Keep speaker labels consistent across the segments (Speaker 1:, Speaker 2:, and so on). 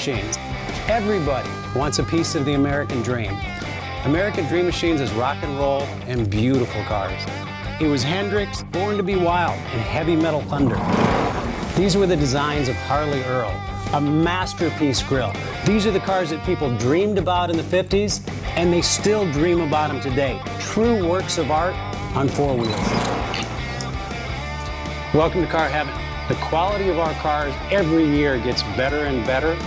Speaker 1: Machines. Everybody wants a piece of the American dream. American Dream Machines is rock and roll and beautiful cars. It was Hendrix, born to be wild, and heavy metal thunder. These were the designs of Harley Earl, a masterpiece grille. These are the cars that people dreamed about in the 50s, and they still dream about them today. True works of art on four wheels. Welcome to Car Heaven. The quality of our cars every year gets better and better,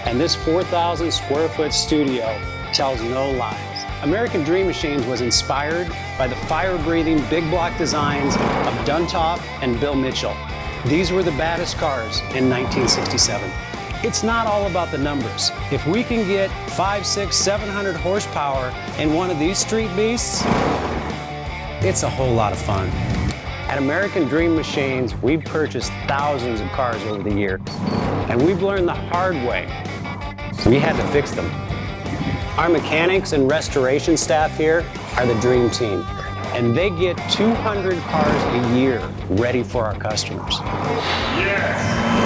Speaker 1: and this 4,000 square foot studio tells no lies. American Dream Machines was inspired by the fire-breathing big block designs of Duntop and Bill Mitchell. These were the baddest cars in 1967. It's not all about the numbers. If we can get 500, 600, 700 horsepower in one of these street beasts, it's a whole lot of fun. At American Dream Machines, we've purchased thousands of cars over the years, and we've learned the hard way. We had to fix them. Our mechanics and restoration staff here are the dream team, and they get 200 cars a year ready for our customers.
Speaker 2: Yes,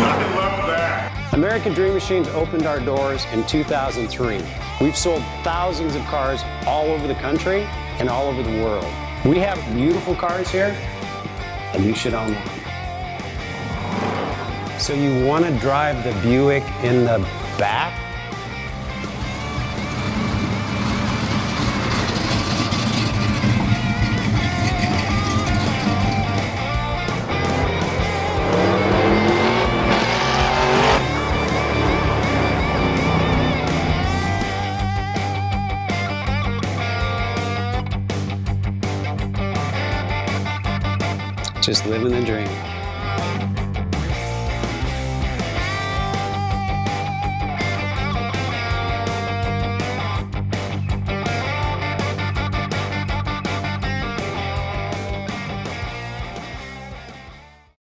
Speaker 2: I love that.
Speaker 1: American Dream Machines opened our doors in 2003. We've sold thousands of cars all over the country and all over the world. We have beautiful cars here, and you should own one. So you want to drive the Buick in the back? Just living the dream.